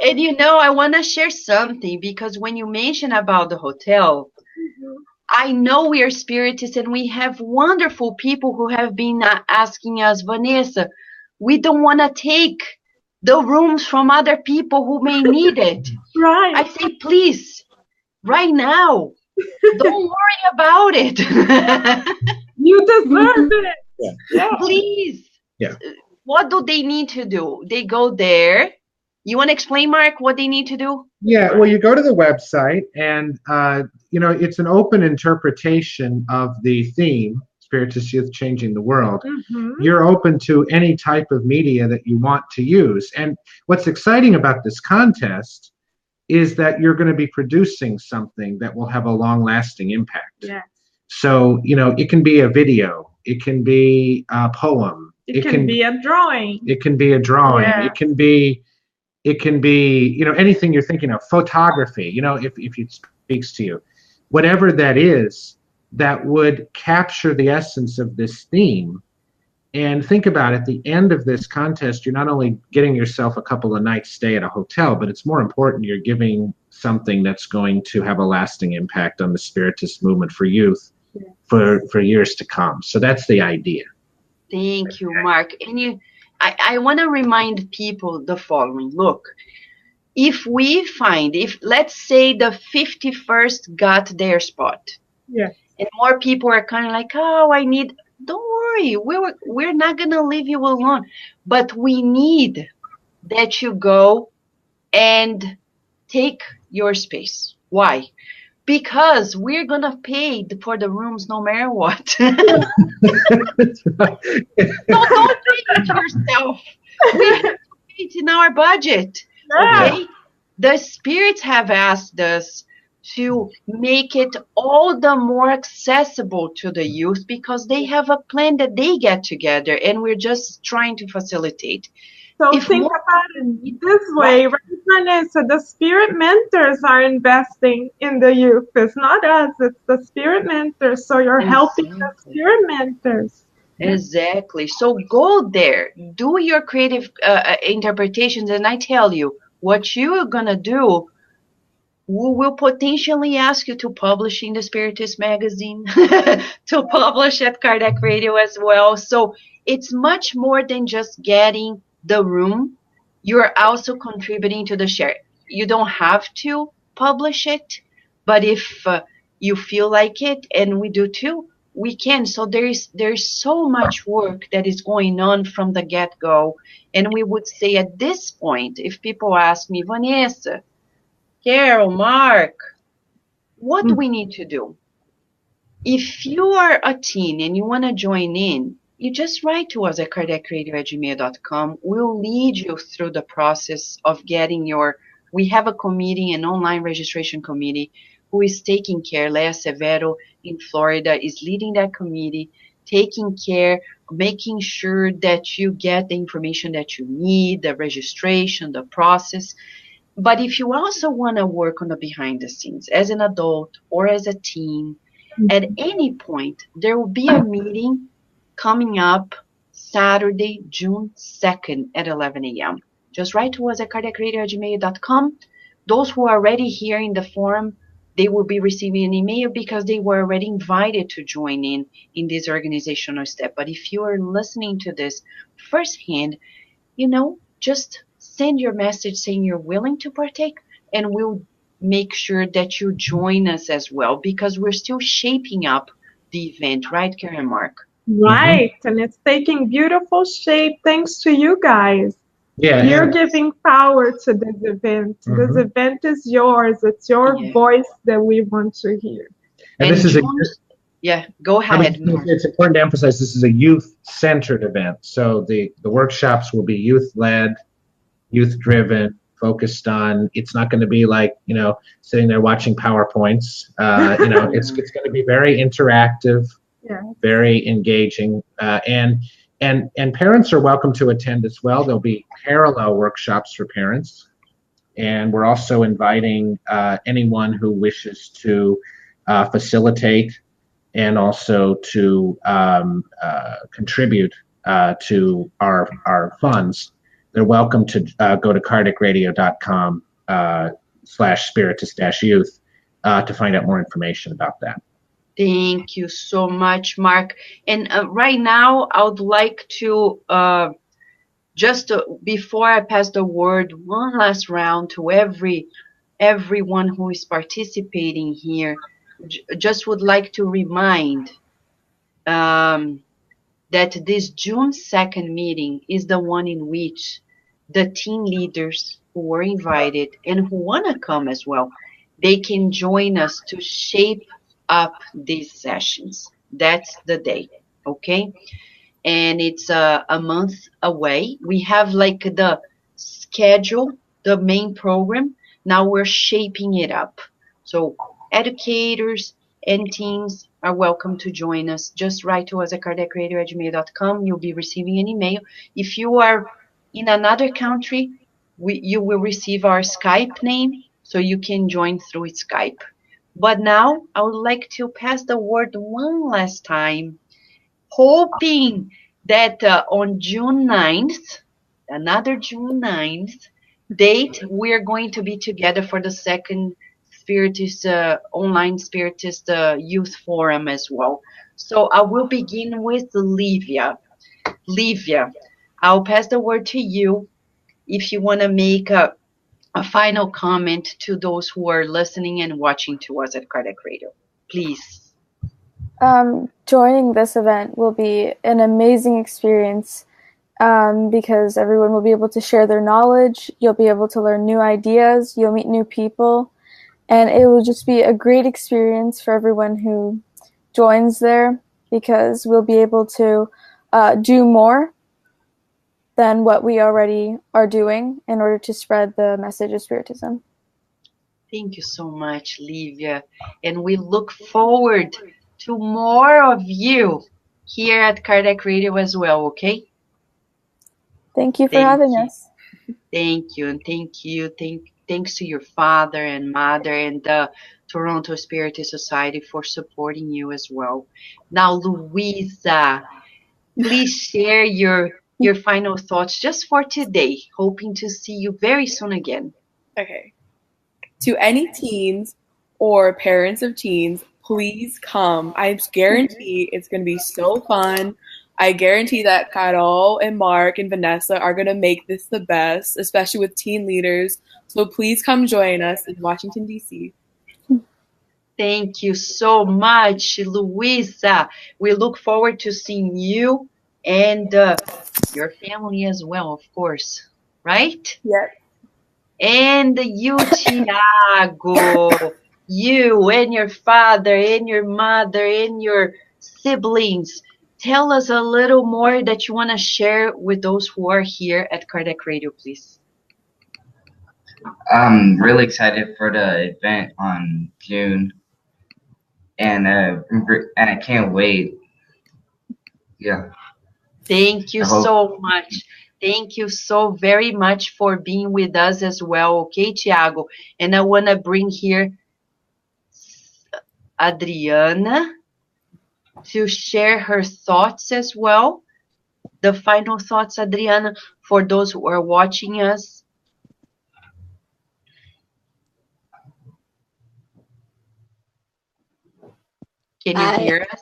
And you know, I want to share something, because when you mention about the hotel, I know we are spiritists and we have wonderful people who have been asking us, Vanessa, we don't want to take the rooms from other people who may need it. Right. I say, please, right now, don't worry about it. You deserve it. Yeah. Please. Yeah. What do they need to do? They go there. You want to explain, Mark, what they need to do? Yeah, well, you go to the website, and you know, it's an open interpretation of the theme, Spiritist Youth Changing the World. You're open to any type of media that you want to use. And what's exciting about this contest is that you're going to be producing something that will have a long-lasting impact. Yes. So, you know, it can be a video, it can be a poem, it can be a drawing. It can be a drawing. Yeah. It can be, you know, anything you're thinking of, photography, you know, if it speaks to you. Whatever that is, that would capture the essence of this theme. And think about it, at the end of this contest, you're not only getting yourself a couple of nights stay at a hotel, but it's more important you're giving something that's going to have a lasting impact on the Spiritist movement for youth for years to come. So that's the idea. Thank you, Mark. And I want to remind people the following. Look, if we find, let's say the 51st got their spot, and more people are kind of like, oh, don't worry, we're not going to leave you alone. But we need that you go and take your space. Why? Because we're going to pay for the rooms no matter what. So don't pay it yourself. We have to pay it in our budget. Okay? The spirits have asked us to make it all the more accessible to the youth, because they have a plan that they get together, and we're just trying to facilitate. So think about it this way, right, Vanessa? The spirit mentors are investing in the youth. It's not us, it's the spirit mentors. So you're helping the spirit mentors. Exactly. So go there, do your creative interpretations, and I tell you, what you are going to do, we will potentially ask you to publish in the Spiritist magazine, to publish at Kardec Radio as well. So it's much more than just getting the room. You're also contributing to the share. You don't have to publish it, but if you feel like it, and we do too, we can. So there's so much work that is going on from the get-go. And we would say at this point, if people ask me, Vanessa, Carol, Mark, what do we need to do? If you are a teen and you want to join in, you just write to us at kardecradio@gmail.com. We'll lead you through the process of getting we have a committee, an online registration committee, who is taking care. Lea Severo in Florida is leading that committee, taking care, making sure that you get the information that you need, the registration, the process. But if you also want to work on the behind the scenes as an adult or as a teen, at any point, there will be a meeting coming up Saturday, June 2nd at 11 a.m. Just write to us at kardecradio@gmail.com. Those who are already here in the forum, they will be receiving an email because they were already invited to join in this organizational step. But if you are listening to this firsthand, just send your message saying you're willing to partake, and we'll make sure that you join us as well, because we're still shaping up the event, right, Karen Mark? Right, and it's taking beautiful shape thanks to you guys. Yeah, You're and giving power to this event. This Mhm. event is yours. It's your Yeah. voice that we want to hear. and And this is a June, yeah, go I was ahead, just gonna Mark. say it's important to emphasize this is a youth-centered event. So the workshops will be youth-led, youth-driven, focused on. It's not going to be like sitting there watching PowerPoints. It's going to be very interactive, Yeah. very engaging, and parents are welcome to attend as well. There'll be parallel workshops for parents, and we're also inviting anyone who wishes to facilitate and also to contribute to our funds. They're welcome to go to kardecradio.com /spiritist-youth to find out more information about that. Thank you so much, Mark. And right now, I would like to just before I pass the word one last round to everyone who is participating here, just would like to remind that this June 2nd meeting is the one in which the team leaders who were invited and who want to come as well, they can join us to shape up these sessions. That's the day, okay? And it's a month away. We have like the schedule, the main program. Now we're shaping it up. So educators and teams are welcome to join us. Just write to us at kardecradio@gmail.com. You'll be receiving an email. If you are in another country, you will receive our Skype name, so you can join through Skype. But now I would like to pass the word one last time, hoping that on June 9th, another June 9th date, we're going to be together for the second Spiritist online Spiritist Youth Forum as well. So I will begin with Livia. Livia, I'll pass the word to you if you want to make a final comment to those who are listening and watching to us at Kardec Radio. Please. Joining this event will be an amazing experience because everyone will be able to share their knowledge. You'll be able to learn new ideas. You'll meet new people. And it will just be a great experience for everyone who joins there because we'll be able to do more than what we already are doing in order to spread the message of Spiritism. Thank you so much, Livia. And we look forward to more of you here at Kardec Radio as well, okay? Thank you for having us. Thank you, and thanks to your father and mother and the Toronto Spiritist Society for supporting you as well. Now, Louisa, please share your final thoughts just for today. Hoping to see you very soon again. Okay. To any teens or parents of teens, please come. I guarantee it's going to be so fun. I guarantee that Carol and Mark and Vanessa are going to make this the best, especially with teen leaders. So please come join us in Washington, D.C. Thank you so much, Louisa. We look forward to seeing you and your family as well, of course, right? Yep. And you, Tiago, you and your father and your mother and your siblings. Tell us a little more that you want to share with those who are here at Kardec Radio, please. I'm really excited for the event on June, and I can't wait. Yeah. Thank you so much. Thank you so very much for being with us as well, okay, Tiago? And I want to bring here Adriana to share her thoughts as well. The final thoughts, Adriana, for those who are watching us. Can you hear us?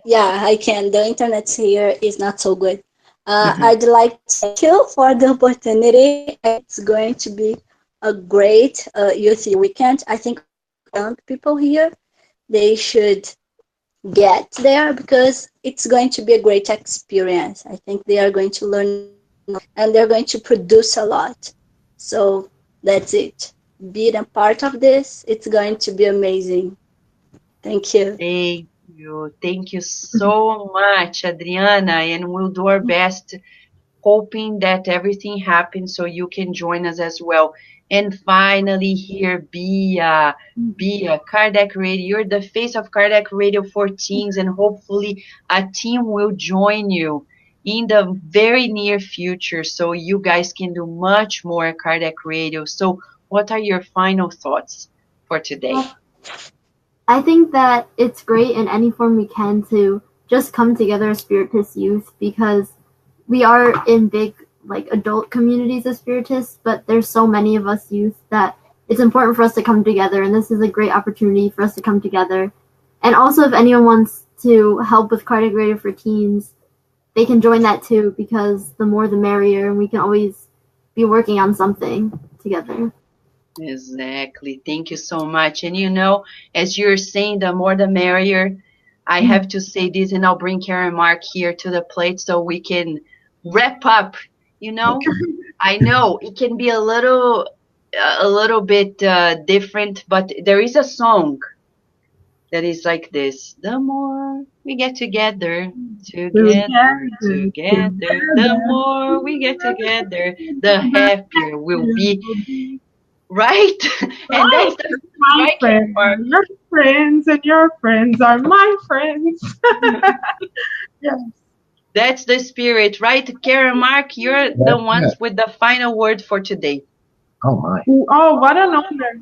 Yeah, I can. The internet here is not so good. I'd like to thank you for the opportunity. It's going to be a great youth weekend. I think young people here, they should get there because it's going to be a great experience. I think they are going to learn and they're going to produce a lot. So that's it. Being a part of this, it's going to be amazing. Thank you. Thank you. Thank you so much, Adriana, and we'll do our best, hoping that everything happens so you can join us as well. And finally, here, Bia, Kardec Radio. You're the face of Kardec Radio for teens, and hopefully a team will join you in the very near future so you guys can do much more at Kardec Radio. So what are your final thoughts for today? I think that it's great in any form we can to just come together as Spiritist youth, because we are in big, like, adult communities of Spiritists, but there's so many of us youth that it's important for us to come together, and this is a great opportunity for us to come together. And also, if anyone wants to help with Kardec Radio for Teens, they can join that too, because the more the merrier, and we can always be working on something together. Exactly. Thank you so much. And you know, as you're saying, the more the merrier, I have to say this, and I'll bring Karen Mark here to the plate so we can wrap up. You know, I know it can be a little bit different, but there is a song that is like this: the more we get together, the more we get together, the happier we'll be. Right? And that's the My friends are your friends, and your friends are my friends. Yes. That's the spirit, right? Karen Mark, you're the ones with the final word for today. Oh my. Oh, what an honor.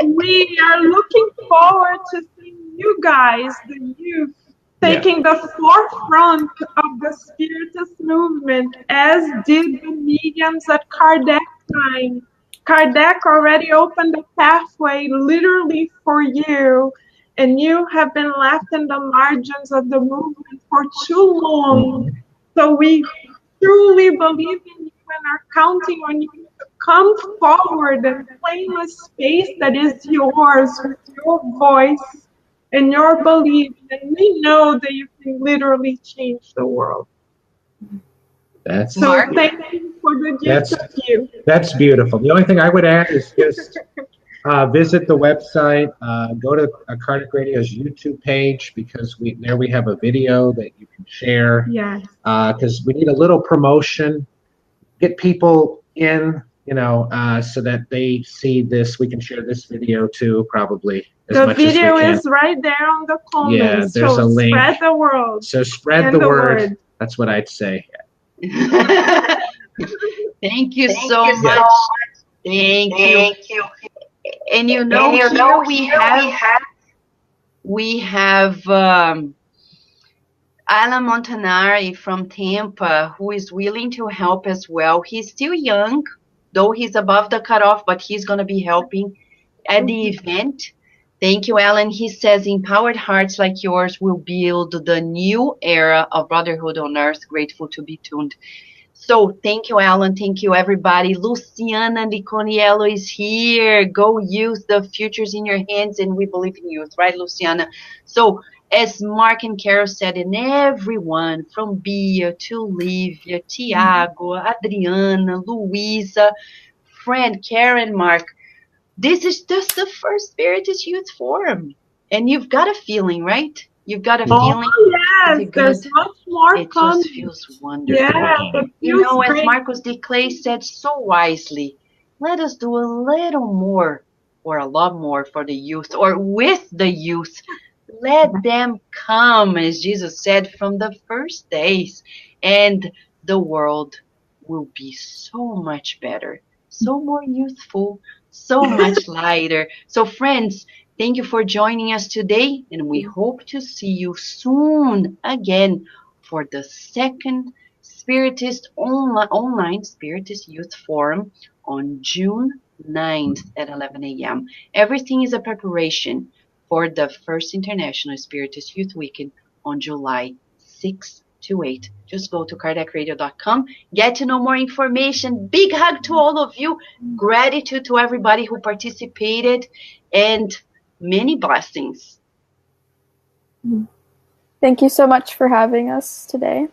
We are looking forward to seeing you guys, the youth, taking the forefront of the Spiritist movement, as did the mediums at Kardec time. Kardec already opened the pathway literally for you, and you have been left in the margins of the movement for too long. So we truly believe in you and are counting on you to come forward and claim a space that is yours with your voice and your belief, and we know that you can literally change the world. So thank you for the gift of you. That's beautiful. The only thing I would add is just visit the website, go to Kardec Radio's YouTube page, because there we have a video that you can share. Yes. Because we need a little promotion, get people in, so that they see this. We can share this video too, probably. The video is right there on the comments. Yeah, there's a link. Spread the word. So spread the word. That's what I'd say. Thank you so much. Thank you. And here we have Alan Montanari from Tampa, who is willing to help as well. He's still young, though he's above the cutoff, but he's going to be helping at the event. Thank you, Alan. He says, empowered hearts like yours will build the new era of brotherhood on earth. Grateful to be tuned. So thank you, Alan. Thank you, everybody. Luciana Niconiello is here. Go youth. The future's in your hands, and we believe in youth. Right, Luciana? So as Mark and Carol said, and everyone from Bia to Lívia, Tiago, Adriana, Luisa, friend, Karen, Mark, this is just the first Spiritist Youth Forum. And you've got a feeling, right? You've got a feeling. Yes, there's much more coming. It just feels wonderful. Yeah, as Marcos de Clay said so wisely, let us do a little more or a lot more for the youth, or with the youth. Let them come, as Jesus said, from the first days, and the world will be so much better, so more youthful, so much lighter. So friends, thank you for joining us today, and we hope to see you soon again for the second Spiritist online Spiritist Youth Forum on June 9th at 11 a.m. Everything is a preparation for the first International Spiritist Youth Weekend on July 6 to 8. Just go to kardecradio.com, get to know more information. Big hug to all of you. Gratitude to everybody who participated, and many blessings. Thank you so much for having us today.